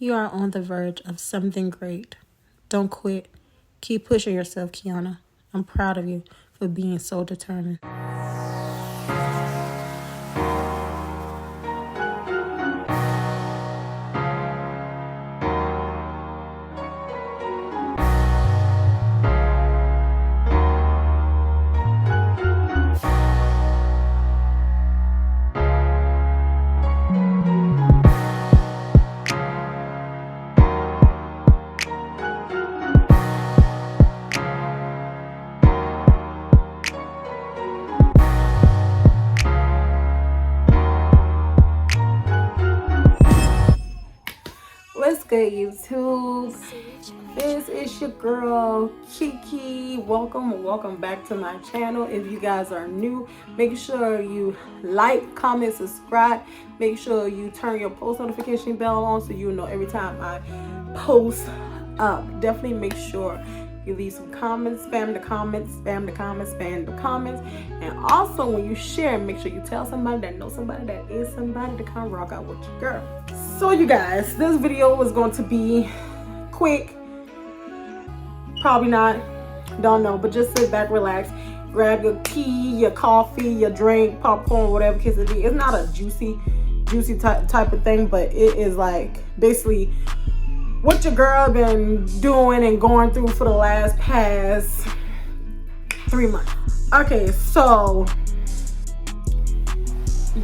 You are on the verge of something great. Don't quit. Keep pushing yourself, Kiana. I'm proud of you for being so determined. What's good, YouTube? This is your girl Kiki. Welcome back to my channel. If you guys are new, make sure you like, comment, subscribe. Make sure you turn your post notification bell on so you know every time I post up. Definitely make sure you leave some comments, spam the comments. And also when you share, make sure you tell somebody that knows somebody that is somebody to come rock out with your girl. So you guys, this video is going to be quick. Probably not, don't know, but just sit back, relax, grab your tea, your coffee, your drink, popcorn, whatever case it be. It's not a juicy type of thing, but it is like basically what your girl been doing and going through for the past 3 months. Okay, so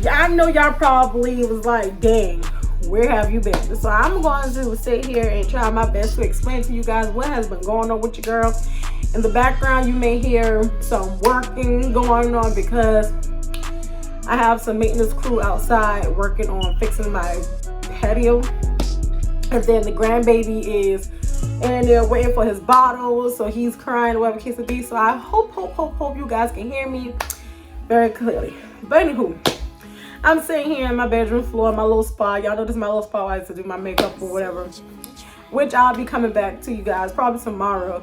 I know y'all probably was like, dang, where have you been? So I'm going to sit here and try my best to explain to you guys what has been going on with your girl. In the background, you may hear some working going on because I have some maintenance crew outside working on fixing my patio. And then the grandbaby is in there waiting for his bottles, so he's crying, whatever case it be. So I hope you guys can hear me very clearly. But anywho, I'm sitting here in my bedroom floor, my little spa. Y'all know this is my little spa. I used to do my makeup or whatever, which I'll be coming back to you guys probably tomorrow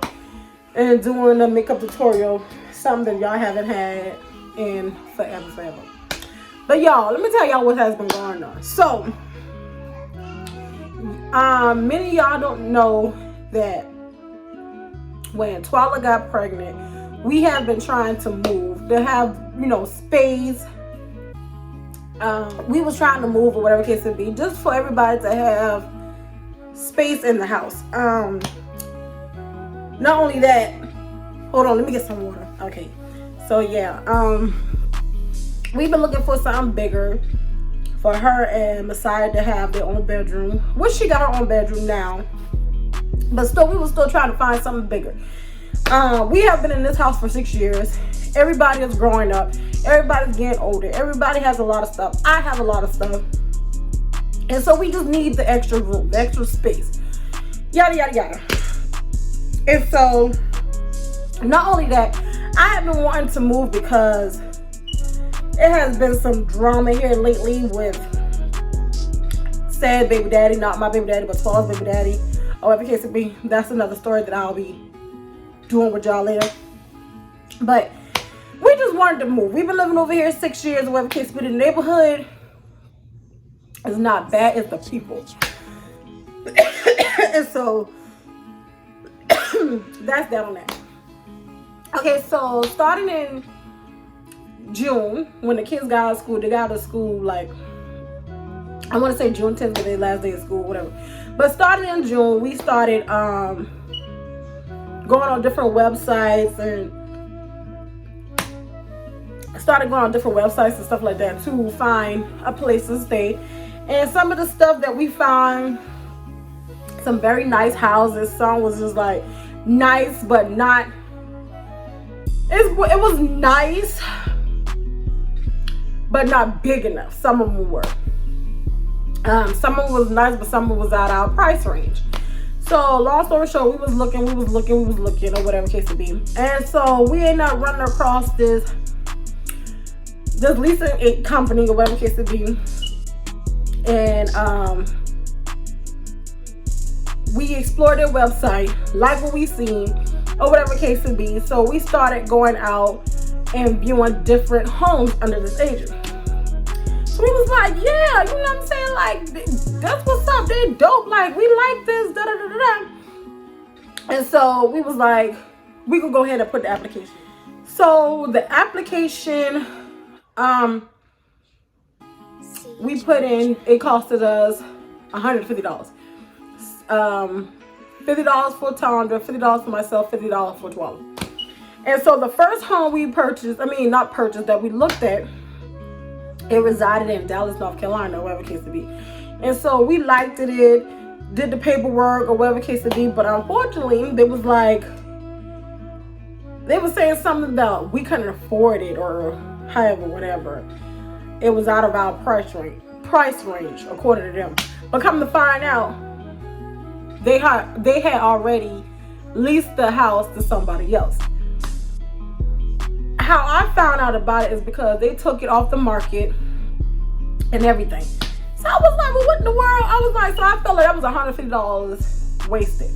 and doing a makeup tutorial, something y'all haven't had in forever. But y'all, let me tell y'all what has been going on. So many of y'all don't know that when Twila got pregnant, we have been trying to move to have, space. We was trying to move or whatever case it be, just for everybody to have space in the house. Not only that, hold on, let me get some water. Okay, so yeah, we've been looking for something bigger for her and Messiah to have their own bedroom, which she got her own bedroom now, but still we were still trying to find something bigger. We have been in this house for 6 years. Everybody is growing up, everybody's getting older, everybody has a lot of stuff. I have a lot of stuff, and so we just need the extra room, the extra space, yada. And so not only that, I have been wanting to move because it has been some drama here lately with said baby daddy, not my baby daddy, but Twila's baby daddy, or whatever case it be. That's another story that I'll be doing with y'all later. But we just wanted to move. We've been living over here 6 years, or whatever case it be. The neighborhood is not bad, it's the people. And so that's that on that. Okay, so starting in June, when the kids got out of school, they got out of school like, I want to say June 10th, but their last day of school, whatever. But starting in June, we started going on different websites and stuff like that to find a place to stay. And some of the stuff that we found, some very nice houses. Some was just like nice, but not. It was nice, but not big enough. Some of them were. Some of them was nice, but some of them was out of our price range. So long story short, we was looking, or whatever case it be. And so we ended up running across this leasing company, or whatever case it be. And we explored their website, like what we seen, or whatever case it be. So we started going out and viewing different homes under this agent. So we was like, yeah, you know what I'm saying? Like, that's what's up. They okay, dope. Like, we like this, da da da da da. And so we was like, we can go ahead and put the application. So the application, we put in, it costed us $150. $50 for Tondra, $50 for myself, $50 for Twala. And so the first home we purchased, that we looked at, it resided in Dallas, North Carolina, or whatever case to be. And so we liked it, did the paperwork, or whatever case to be. But unfortunately, they were saying something about we couldn't afford it, or however, whatever. It was out of our price range, according to them. But come to find out, they had already leased the house to somebody else. How I found out about it is because they took it off the market and everything. So I was like, well, what in the world? So I felt like that was $150 wasted.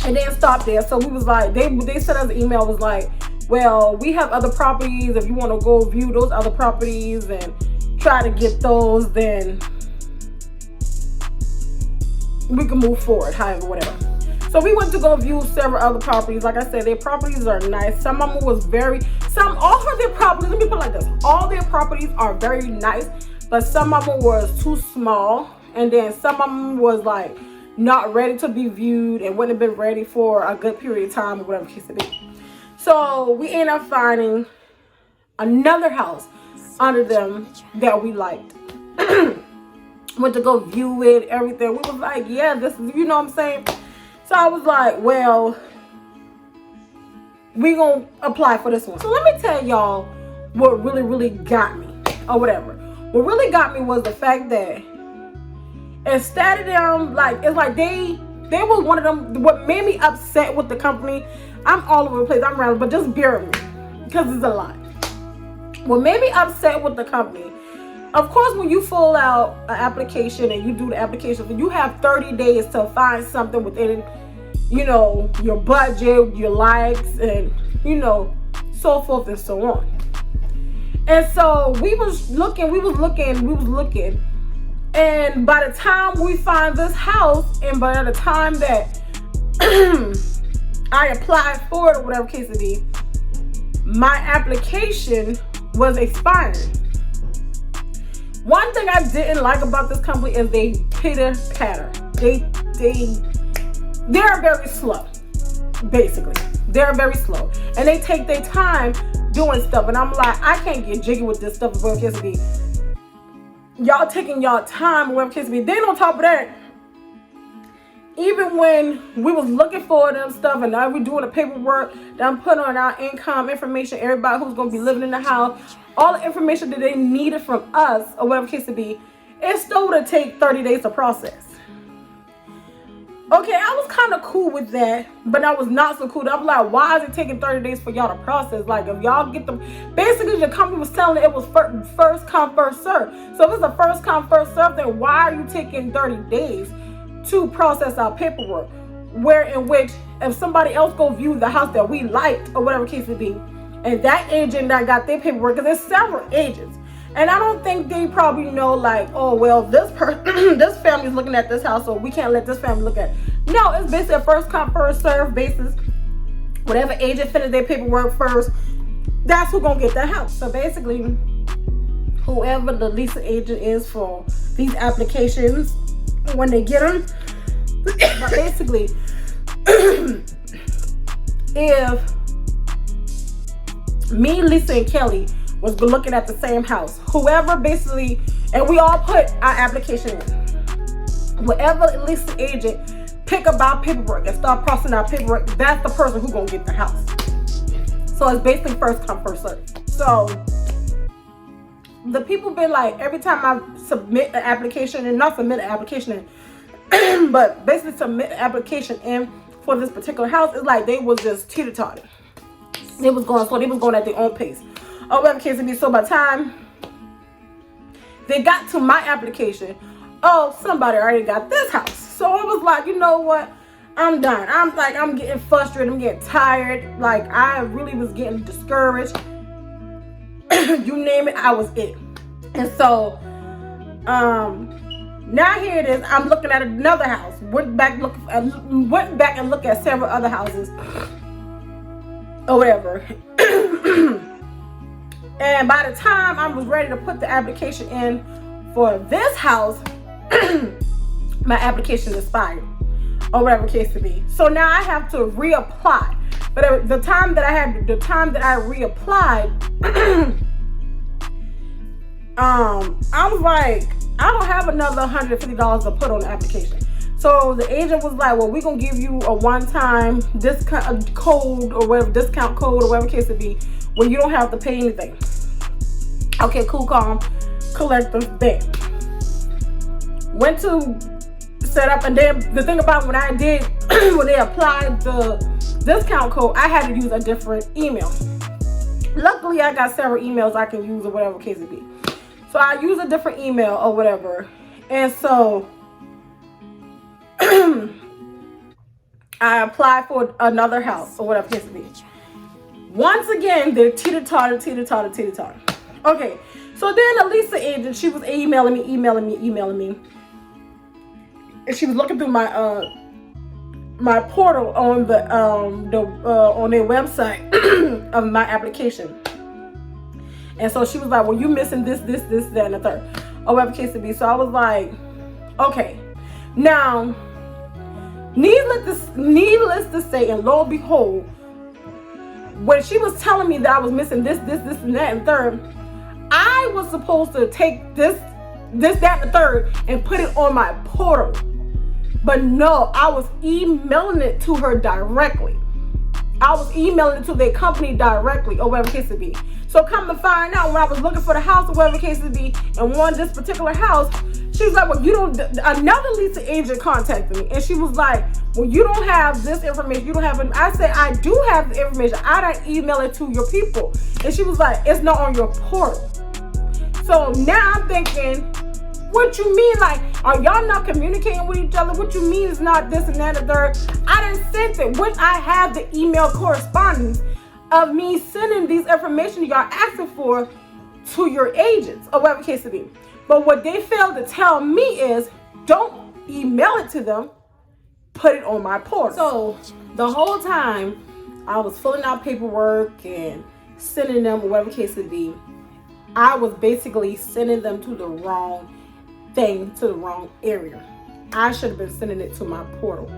And then stopped there. So we was like, they sent us an email, was like, well, we have other properties. If you want to go view those other properties and try to get those, then we can move forward, however, whatever. So we went to go view several other properties. Like I said, their properties are nice. Some of them was all of their properties, let me put it like this. All their properties are very nice, but some of them was too small. And then some of them was like not ready to be viewed and wouldn't have been ready for a good period of time or whatever case it be. So we ended up finding another house under them that we liked. Went to go view it, everything. We was like, yeah, this is, you know what I'm saying? So I was like, well, we gonna apply for this one. So let me tell y'all what really got me, or whatever. What really got me was the fact that instead of them, like, it's like they was one of them. What made me upset with the company, I'm all over the place, I'm around, but just bear with me, because it's a lot. What made me upset with the company, of course, when you fill out an application and you do the application, you have 30 days to find something within, you know, your budget, your likes, and, you know, so forth and so on. And so we was looking. And by the time we find this house, and by the time that I applied for it, or whatever case it be, my application was expiring. One thing I didn't like about this company is they pitter patter. They're very slow, basically. They're very slow, and they take their time doing stuff. And I'm like, I can't get jiggy with this stuff. Whatever case it be, y'all taking y'all time. Whatever case it be. Then on top of that, even when we was looking for them stuff, and now we doing the paperwork, that I'm putting on our income information, everybody who's gonna be living in the house, all the information that they needed from us, or whatever case it be, it still would take 30 days to process. Okay, I was kind of cool with that, but I was not so cool. I was like, why is it taking 30 days for y'all to process? Like, if y'all get them, basically the company was telling it was first come, first serve. So if it's a first come, first serve, then why are you taking 30 days to process our paperwork? Where in which, if somebody else go view the house that we liked, or whatever case it be, and that agent that got their paperwork, because there's several agents, and I don't think they probably know, like, oh, well, this this family's looking at this house, so we can't let this family look at it. No, it's basically a first come, first serve basis. Whatever agent finished their paperwork first, that's who's gonna get the house. So basically, whoever the leasing agent is for these applications, when they get them, but basically, if me, Lisa, and Kelly was looking at the same house, whoever basically, and we all put our application in, whatever leasing agent pick up our paperwork and start processing our paperwork, that's the person who's gonna get the house. So it's basically first come, first serve. So the people been like, every time I submit an application, and not submit an application in, but basically submit an application in for this particular house, it's like they was just teeter-totting. They was going slow. They was going at their own pace. Or whatever case it be. So by the time they got to my application, oh, somebody already got this house. So I was like, you know what? I'm done. I'm getting frustrated. I'm getting tired. Like, I really was getting discouraged. You name it, I was it. And so, Now here it is. I'm looking at another house. Went back and looked at several other houses or whatever. And by the time I was ready to put the application in for this house, my application expired, or whatever the case to be. So now I have to reapply. But the time that I reapplied, I was like, I don't have another $150 to put on the application. So the agent was like, well, we're going to give you a one-time discount code or whatever, the case it be, where you don't have to pay anything. Okay, cool, calm, collector, there. Went to set up, and then the thing about when I did, when they applied the discount code, I had to use a different email. Luckily, I got several emails I can use or whatever case it be. So I use a different email or whatever. And so I applied for another house or whatever case it be. Once again, they're teeter-totter. Okay, so then Elisa agent, she was emailing me. And she was looking through my my portal on the on their website of my application. And so she was like, well, you missing this, that, and the third, or whatever case it be. So I was like, okay. Now, needless to say, and lo and behold, when she was telling me that I was missing this, and that, and third, I was supposed to take this, that, and the third, and put it on my portal. But no, I was emailing it to her directly. I was emailing it to their company directly, or whatever case it be. So come to find out, when I was looking for the house, or whatever case it be, and won this particular house, she was like, well, you don't, another leasing agent contacted me, and she was like, well, you don't have this information, you don't have it. I said, I do have the information, I didn't email it to your people. And she was like, it's not on your portal. So now I'm thinking, what you mean? Like, are y'all not communicating with each other? What you mean is not this and that and third? I didn't send it, which I have the email correspondence of me sending these information y'all asking for to your agents, or whatever case it be. But what they failed to tell me is, don't email it to them, put it on my portal. So the whole time I was filling out paperwork and sending them, or whatever case it be, I was basically sending them to the wrong thing, to the wrong area. I should have been sending it to my portal.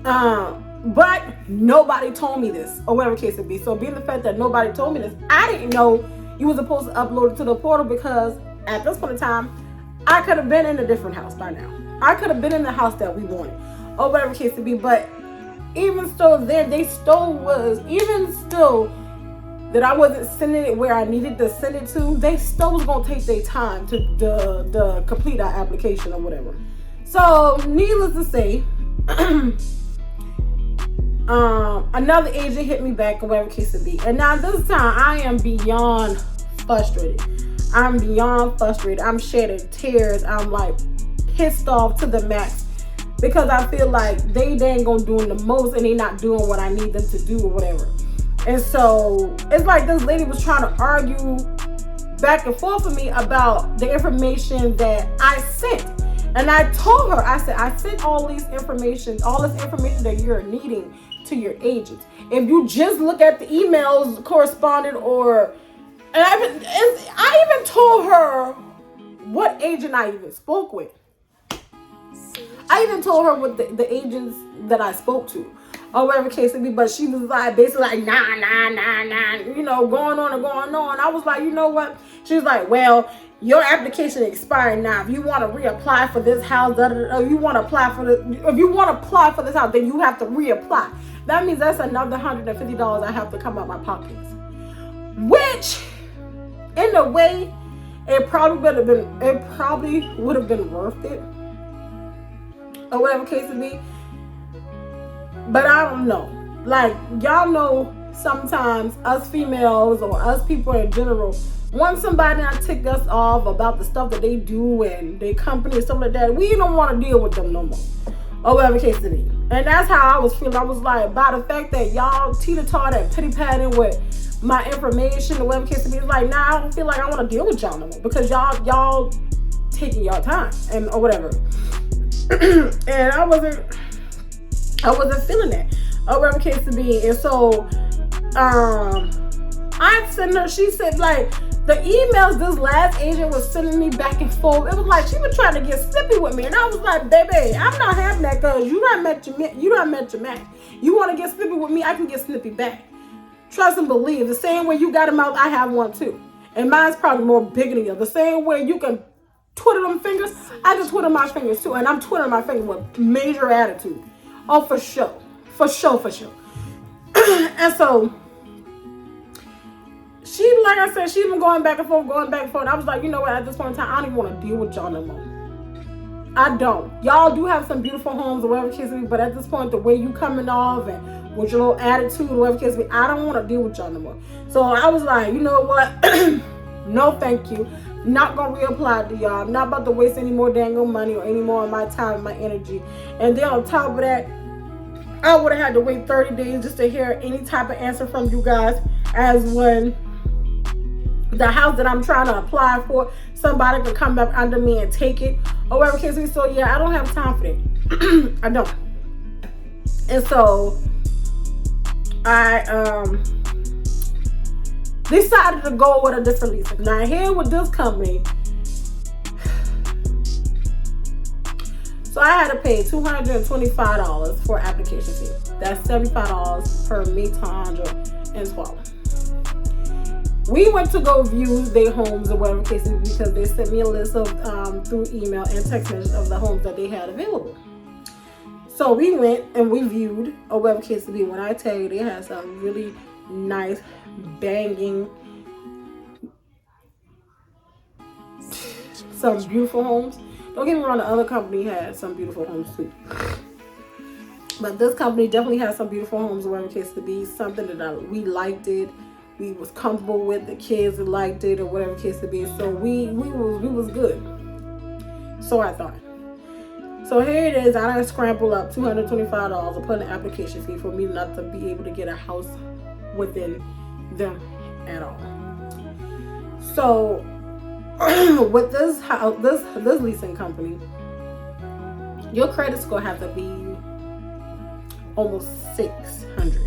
But nobody told me this, or whatever case it be. So being the fact that nobody told me this, I didn't know you were supposed to upload it to the portal, because at this point in time, I could have been in a different house by now. I could have been in the house that we wanted, or whatever case it be. But even still there, even still that I wasn't sending it where I needed to send it to, they still was going to take their time to complete our application or whatever. So needless to say, another agent hit me back, or whatever case it be. And now this time I am beyond frustrated. I'm shedding tears. I'm like pissed off to the max, because I feel like they ain't gonna doing the most, and they not doing what I need them to do or whatever. And so it's like this lady was trying to argue back and forth with me about the information that I sent. And I told her, I said, I sent all this information that you're needing to your agents. If you just look at the emails corresponded, and I even told her what agent I even spoke with. I even told her what the agents that I spoke to, or whatever case it be, but she was like, basically like, nah, going on and going on. I was like, you know what? She was like, well, your application expired now. If you want to reapply for this house, if you want to apply for this house, then you have to reapply. That means that's another $150 I have to come out my pockets. Which, in a way, it probably would have been worth it, or whatever case it be. But I don't know. Like, y'all know, sometimes us females or us people in general, once somebody not tick us off about the stuff that they do and their company and stuff like that, we don't want to deal with them no more, or whatever case it is. And that's how I was feeling. I was like, by the fact that y'all teeter-totter and pity-patting with my information or whatever case it be, it's like, nah, I don't feel like I want to deal with y'all no more, because y'all taking y'all time and or whatever. And I wasn't feeling that, or whatever case to be. And so I sent her, she said, like, the emails this last agent was sending me back and forth, it was like she was trying to get snippy with me. And I was like, baby, I'm not having that, because you not met your match. You want to get snippy with me, I can get snippy back. Trust and believe. The same way you got a mouth, I have one too. And mine's probably more bigger than yours. The same way you can twiddle them fingers, I can twiddle my fingers too. And I'm twiddling my fingers with major attitude. Oh, for sure. For sure. And so, she, like I said, she's been going back and forth. I was like, you know what, at this point in time, I don't even want to deal with y'all no more. I don't. Y'all do have some beautiful homes or whatever case be, but at this point, the way you coming off and with your little attitude or whatever case be, I don't want to deal with y'all no more. So I was like, you know what, no thank you. Not going to reapply to y'all. I'm not about to waste any more dang money or any more of my time and my energy. And then on top of that, I would have had to wait 30 days just to hear any type of answer from you guys, as when the house that I'm trying to apply for, somebody could come back under me and take it or whatever case be. So yeah, I don't have time for that. I don't. And so I decided to go with a different lease. Now here with this company, so I had to pay $225 for application fee. That's $75 per meet, 112. We went to go view their homes or whatever case because they sent me a list of through email and text messages of the homes that they had available. So we went and we viewed or whatever case to be. When I tell you, they had some really nice, banging, some beautiful homes. Don't get me wrong, the other company had some beautiful homes too. But this company definitely has some beautiful homes or whatever case to be. Something that we liked it. We was comfortable with, the kids liked it or whatever case to be. So we was good. So I thought. So here it is. I done scrambled up $225 to put an application fee for me not to be able to get a house within them at all. So with this house, this leasing company, your credit score has to be almost 600.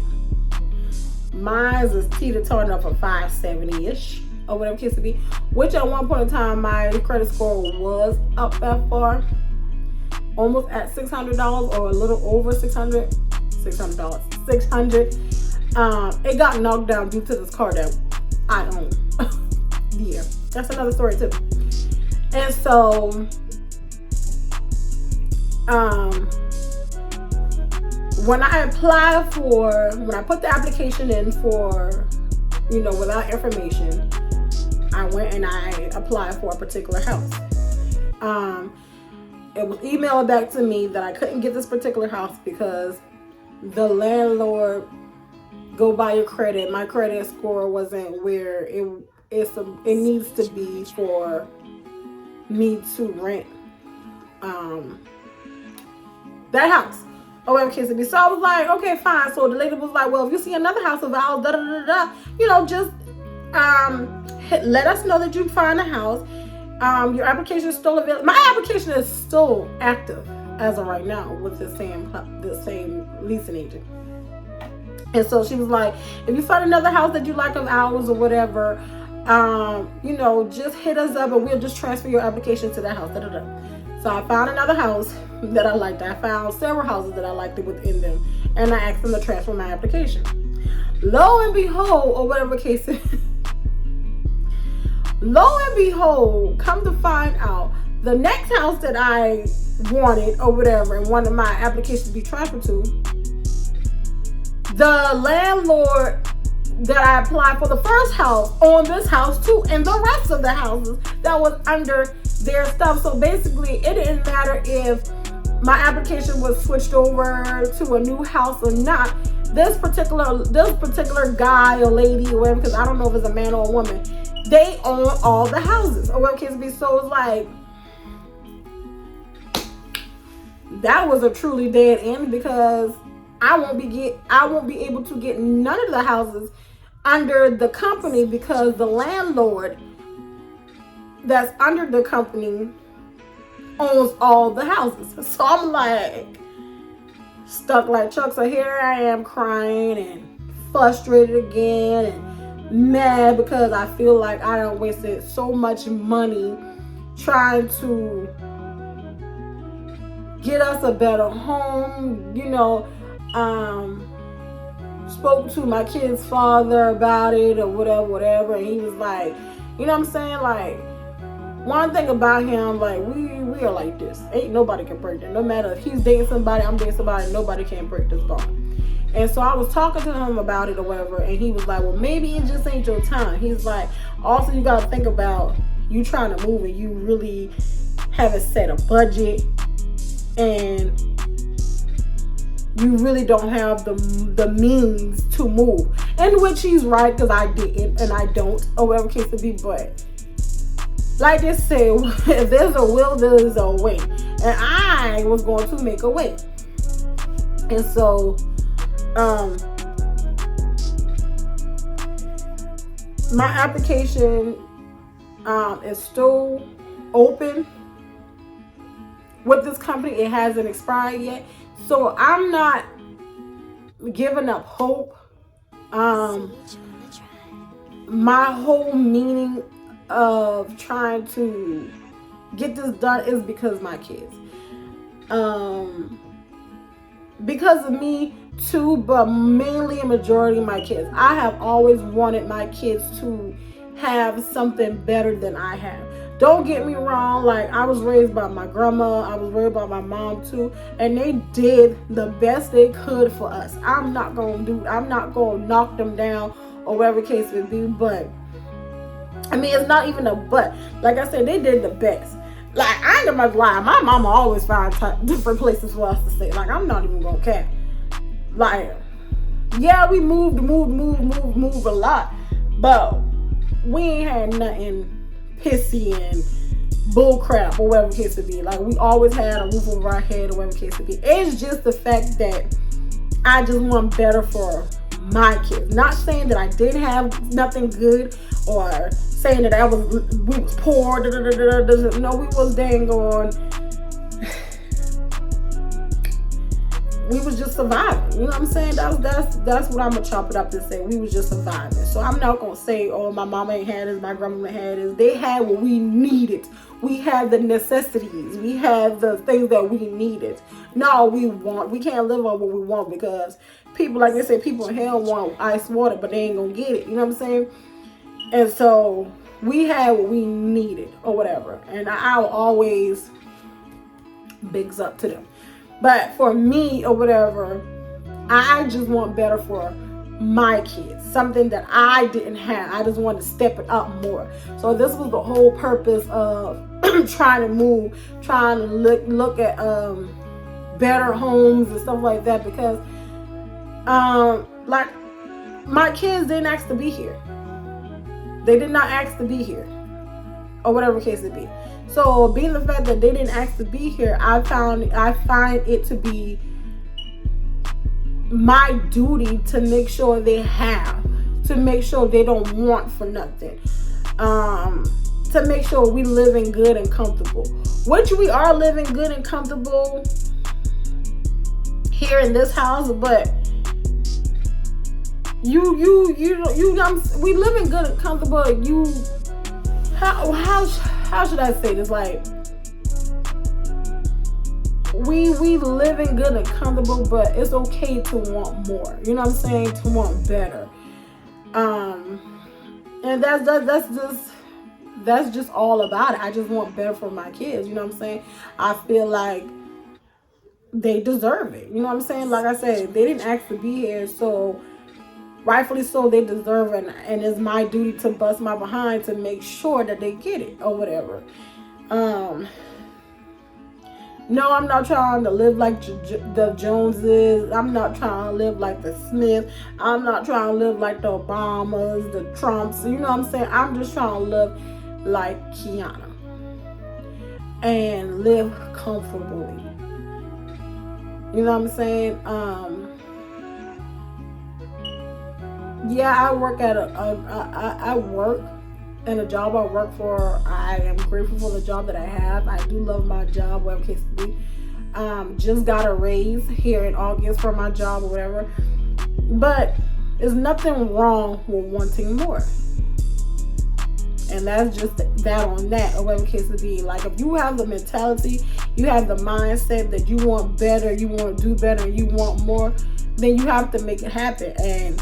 Mine is teeter-tottering up for 570-ish or whatever case to be, which at one point in time my credit score was up that far, almost at $600 or a little over $600. It got knocked down due to this car that I own. Yeah, that's another story too. And so when I put the application in for, without information, I went and I applied for a particular house. It was emailed back to me that I couldn't get this particular house because the landlord, go by your credit, my credit score wasn't where it needs to be for me to rent that house. Or whatever case it be. So I was like, okay, fine. So the lady was like, well, if you see another house available, just let us know that you find a house. Your application is still available. My application is still active as of right now with the same leasing agent. And so she was like, if you find another house that you like of ours or whatever, just hit us up and we'll just transfer your application to that house. So I found another house that I liked. I found several houses that I liked within them, and I asked them to transfer my application. Lo and behold, or whatever case it is, lo and behold, come to find out, the next house that I wanted or whatever and wanted my application to be transferred to, the landlord that I applied for the first house on this house too, and the rest of the houses that was under their stuff. So basically, it didn't matter if my application was switched over to a new house or not. This particular guy or lady or whatever, because I don't know if it's a man or a woman, they own all the houses or whatever case be. So it's like, that was a truly dead end, because I won't be able to get none of the houses under the company, because the landlord that's under the company owns all the houses. So I'm like stuck like Chuck. So here I am crying and frustrated again and mad because I feel like I done wasted so much money trying to get us a better home, spoke to my kid's father about it or whatever, and he was like, you know what I'm saying, like, one thing about him, like, we are like this. Ain't nobody can break that. No matter if he's dating somebody, I'm dating somebody, nobody can break this bond. And so I was talking to him about it or whatever, and he was like, well, maybe it just ain't your time. He's like, also you gotta think about you trying to move and you really haven't set a budget, and you really don't have the means to move. And which he's right, because I didn't and I don't, or whatever case it be. But like they say, if there's a will, there's a way. And I was going to make a way. And so my application is still open with this company. It hasn't expired yet. So I'm not giving up hope. My whole meaning of trying to get this done is because my kids. Because of me too, but mainly a majority of my kids. I have always wanted my kids to have something better than I have. Don't get me wrong, like, I was raised by my grandma, I was raised by my mom too, and they did the best they could for us. I'm not gonna knock them down or whatever case it be, but I mean, it's not even a but. Like I said, they did the best. Like, I ain't gonna lie, my mama always finds different places for us to stay. Like, I'm not even gonna cap. Like, yeah, we moved a lot, but we ain't had nothing pissy and bull crap or whatever case it be. Like, we always had a roof over our head or whatever case it be. It's just the fact that I just want better for my kids. Not saying that I didn't have nothing good or saying that we was poor. No, we was dang on. We was just surviving. You know what I'm saying? That's what I'm gonna chop it up to say. We was just surviving. So I'm not gonna say, oh, my mama ain't had this, my grandma had this. They had what we needed. We had the necessities. We had the things that we needed. No, we can't live on what we want, because people, like they say, people in hell want ice water, but they ain't gonna get it. You know what I'm saying? And so we had what we needed or whatever. And I'll always bigs up to them. But for me or whatever, I just want better for my kids. Something that I didn't have. I just want to step it up more. So this was the whole purpose of trying to move, trying to look at better homes and stuff like that, because like, my kids didn't ask to be here. They did not ask to be here, or whatever case it be. So being the fact that they didn't ask to be here, I find it to be my duty to make sure they have, to make sure they don't want for nothing, to make sure we living good and comfortable, which we are living good and comfortable here in this house. But we living good and comfortable. How should I say this? Like, we living good and comfortable, but it's okay to want more. You know what I'm saying? To want better. And that's just all about it. I just want better for my kids. You know what I'm saying? I feel like they deserve it. You know what I'm saying? Like I said, they didn't ask to be here, so rightfully so, they deserve it, and it's my duty to bust my behind to make sure that they get it or whatever. No, I'm not trying to live like the Joneses. I'm not trying to live like the Smiths. I'm not trying to live like the Obamas, the Trumps. You know what I'm saying? I'm just trying to live like Kiana and live comfortably. You know what I'm saying? Yeah, I work and the job I work for, I am grateful for the job that I have. I do love my job, whatever case it be. Just got a raise here in August for my job or whatever. But there's nothing wrong with wanting more. And that's just that on that, or whatever case it be. Like, if you have the mentality, you have the mindset that you want better, you want to do better, and you want more, then you have to make it happen. And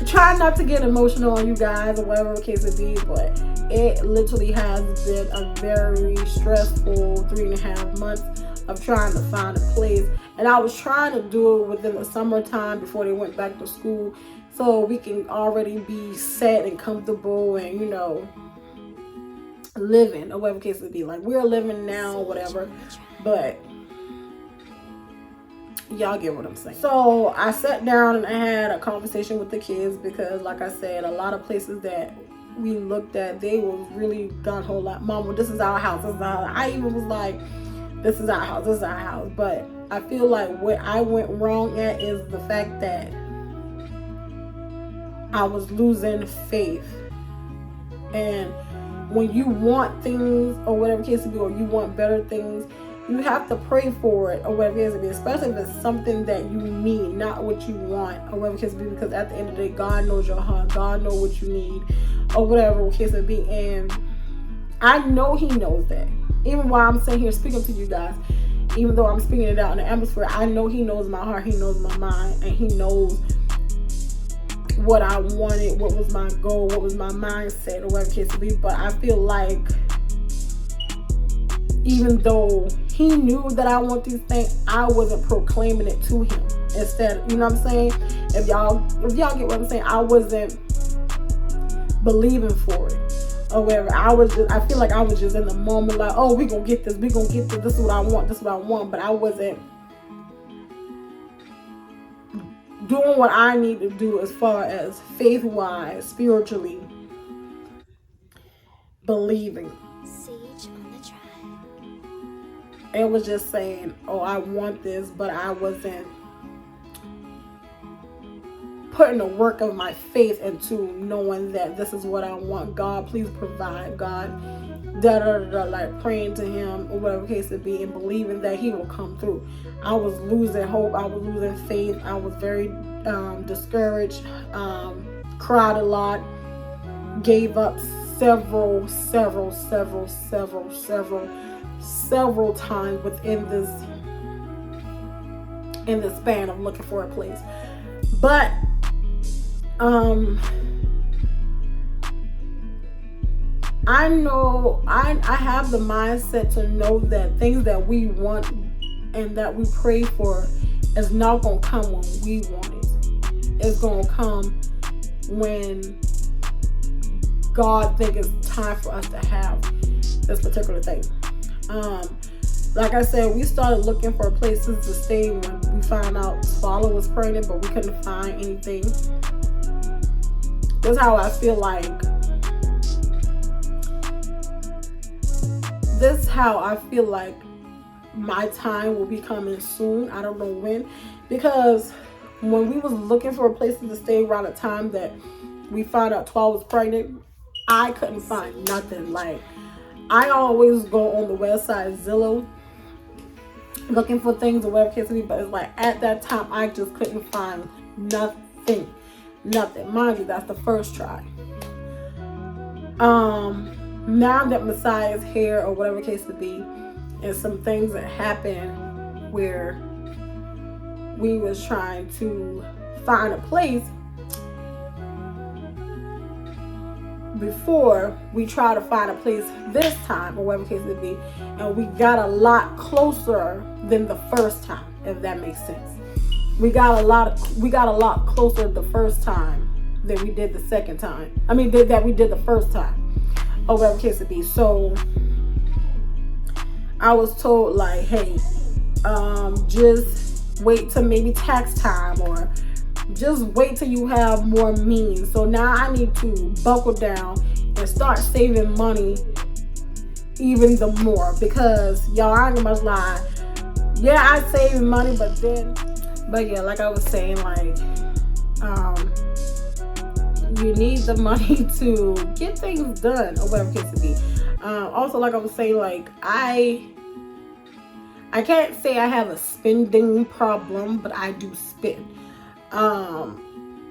try not to get emotional on you guys, or whatever the case it be, but it literally has been a very stressful 3.5 months of trying to find a place. And I was trying to do it within the summertime before they went back to school, so we can already be set and comfortable and, you know, living, or whatever case it be. Like, we're living now, whatever, but y'all get what I'm saying. So I sat down and I had a conversation with the kids, because like I said, a lot of places that we looked at, they was really gung-ho like, Mom, well, this is our house, this is our house. I even was like, this is our house, this is our house. But I feel like what I went wrong at is the fact that I was losing faith. And when you want things, or whatever case it be, or you want better things, you have to pray for it, or whatever it is, especially if it's something that you need, not what you want, or whatever case it be, because at the end of the day, God knows your heart, God knows what you need, or whatever case it be. And I know He knows that. Even while I'm sitting here speaking to you guys, even though I'm speaking it out in the atmosphere, I know He knows my heart, He knows my mind, and He knows what I wanted, what was my goal, what was my mindset, or whatever case it be. But I feel like, even though He knew that I want these things, I wasn't proclaiming it to Him. Instead, you know what I'm saying? If y'all get what I'm saying, I wasn't believing for it, or whatever. I feel like I was just in the moment, like, oh, we gonna get this, this is what I want, this is what I want. But I wasn't doing what I need to do as far as faith-wise, spiritually believing. It was just saying, oh, I want this, but I wasn't putting the work of my faith into knowing that this is what I want. God, please provide. God, like praying to Him, or whatever case it be, and believing that He will come through. I was losing hope. I was losing faith. I was very discouraged. Cried a lot. Gave up several times within this span of looking for a place. But I know I have the mindset to know that things that we want and that we pray for is not gonna come when we want it. It's gonna come when God thinks it's time for us to have this particular thing. Like I said, we started looking for places to stay when we found out Swallow was pregnant, but we couldn't find anything. That's how I feel like. This is how I feel like my time will be coming soon. I don't know when, because when we was looking for places to stay around the time that we found out 12 was pregnant, I couldn't find nothing. Like, I always go on the website Zillow looking for things or whatever case may be, but it's like at that time I just couldn't find nothing. Mind you, that's the first try. Now that Messiah is here, or whatever case it be, and some things that happened where we was trying to find a place before we try to find a place this time, or whatever case it be, and we got a lot closer than the first time, if that makes sense. We got a lot closer the first time than we did the second time. That we did the first time, or whatever case it be. So I was told, like, hey, just wait till maybe tax time, or just wait till you have more means. So now I need to buckle down and start saving money even the more, because y'all, I ain't gonna much lie. Yeah, I save money, but yeah, like I was saying, like, you need the money to get things done or whatever case it be. Also, like I was saying, like I can't say I have a spending problem, but I do spend.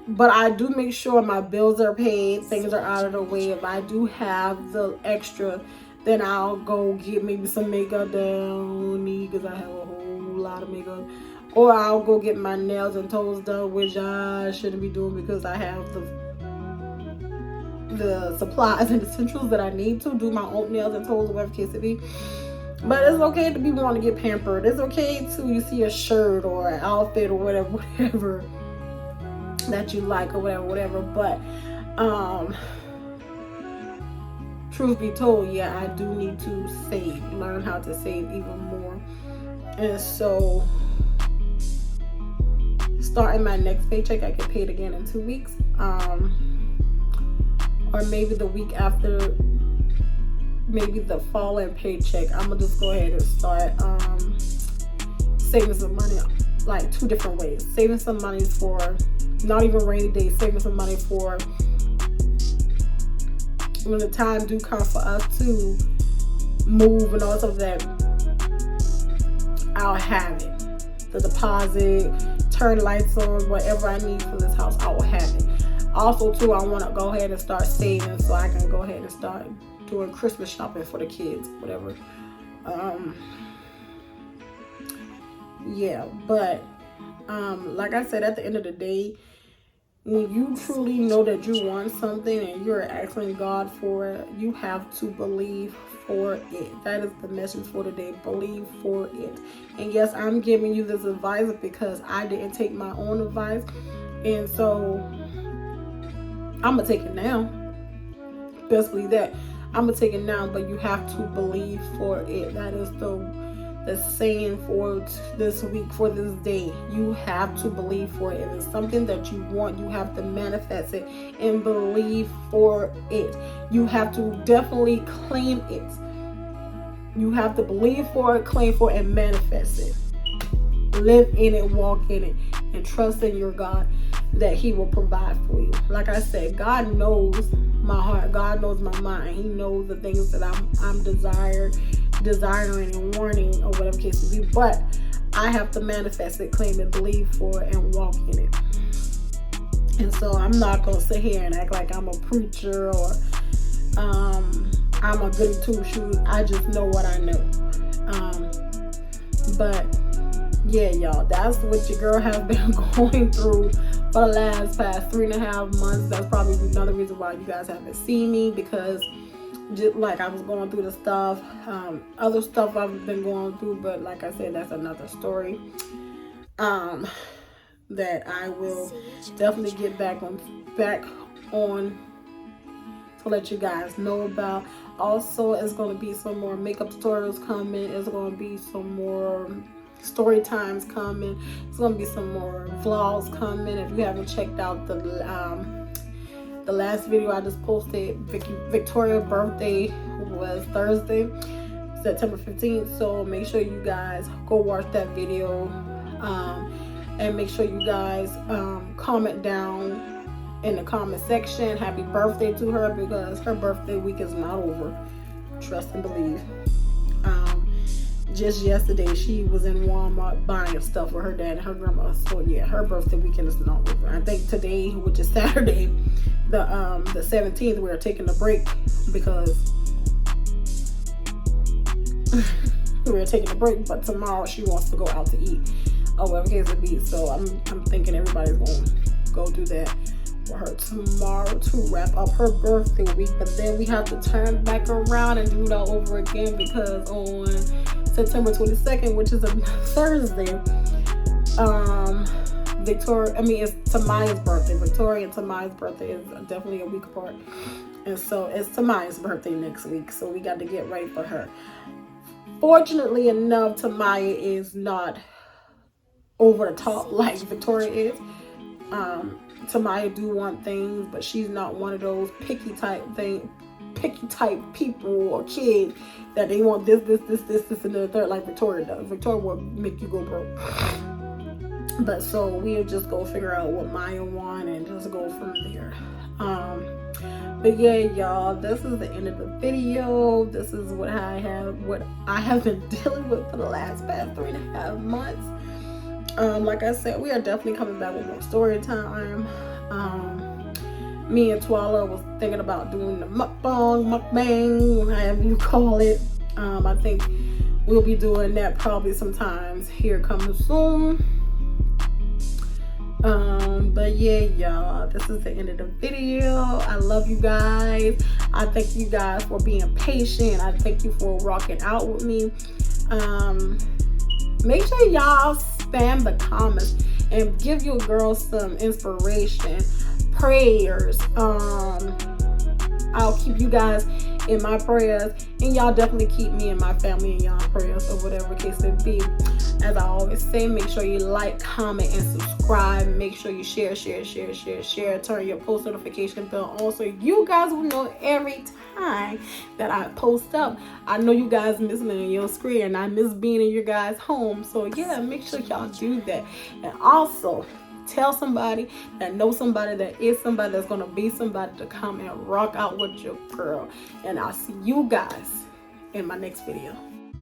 But I do make sure my bills are paid, things are out of the way. If I do have the extra, then I'll go get maybe some makeup that I don't need because I have a whole lot of makeup. Or I'll go get my nails and toes done, which I shouldn't be doing because I have the supplies and essentials that I need to do my own nails and toes, whatever case it be. But it's okay to be wanting to get pampered. It's okay to you see a shirt or an outfit or whatever that you like or whatever. But truth be told, yeah, I do need to save, learn how to save even more. And so starting my next paycheck, I get paid again in 2 weeks, or maybe the week after, maybe the following paycheck, I'm gonna just go ahead and start saving some money, like 2 different ways. Saving some money for not even rainy days, saving some money for when the time do come for us to move and all of that. I'll have it. The deposit, turn lights on, whatever I need for this house, I will have it. Also too, I want to go ahead and start saving so I can go ahead and start doing Christmas shopping for the kids, whatever. Yeah, but like I said, at the end of the day, when you truly know that you want something and you're asking God for it, you have to believe for it. That is the message for today. Believe for it. And yes, I'm giving you this advice because I didn't take my own advice, and so I'm gonna take it now. Best believe that. I'm gonna take it now, but you have to believe for it. That is the saying for this week, for this day. You have to believe for it. If it's something that you want, you have to manifest it and believe for it. You have to definitely claim it. You have to believe for it, claim for it, and manifest it. Live in it, walk in it, and trust in your God that He will provide for you. Like I said, God knows my heart. God knows my mind. He knows the things that I'm desiring and wanting or whatever case it be. But I have to manifest it, claim it, believe for it, and walk in it. And so I'm not gonna sit here and act like I'm a preacher or I'm a goody two shoes. I just know what I know. But yeah, y'all, that's what your girl has been going through for the past 3.5 months. That's probably another reason why you guys haven't seen me, because just like I was going through the stuff, other stuff I've been going through, but like I said, that's another story that I will definitely get back on to let you guys know about. Also, it's going to be some more makeup tutorials coming. It's going to be some more story times coming. It's going to be some more vlogs coming. If you haven't checked out the last video I just posted, Victoria's birthday was Thursday, September 15th. So make sure you guys go watch that video, and make sure you guys comment down in the comment section happy birthday to her, because her birthday week is not over. Trust and believe. Just yesterday she was in Walmart buying stuff for her dad and her grandma. So yeah, her birthday weekend is not over. I think today, which is Saturday, the 17th, we're taking a break because we're taking a break, but tomorrow she wants to go out to eat or whatever case it be. So I'm thinking everybody's gonna go do that for her tomorrow to wrap up her birthday week. But then we have to turn back around and do it all over again, because on September 22nd, which is a Thursday, it's Tamaya's birthday. Victoria and Tamaya's birthday is definitely a week apart, and so it's Tamaya's birthday next week, so we got to get ready for her. Fortunately enough, Tamaya is not over the top like Victoria is. Tamaya do want things, but she's not one of those picky type people or kids that they want this, and the third like Victoria does. Victoria will make you go broke. But so we'll just go figure out what Maya want and just go from there. But yeah, y'all, this is the end of the video. This is what I have been dealing with for the past 3.5 months. Like I said, we are definitely coming back with more story time. Me and Twala was thinking about doing the mukbang, however you call it. I think we'll be doing that probably sometimes here coming soon. But yeah, y'all, this is the end of the video. I love you guys. I thank you guys for being patient. I thank you for rocking out with me. Make sure y'all spam the comments and give your girls some inspiration, prayers. I'll keep you guys in my prayers, and y'all definitely keep me and my family in y'all prayers, or whatever case it be. As I always say, make sure you like, comment, and subscribe. Make sure you share. Turn your post notification bell on so you guys will know every time that I post up. I know you guys miss me on your screen, and I miss being in your guys' home. So yeah, make sure y'all do that. And also, tell somebody that knows somebody that is somebody that's gonna be somebody to come and rock out with your girl. And I'll see you guys in my next video.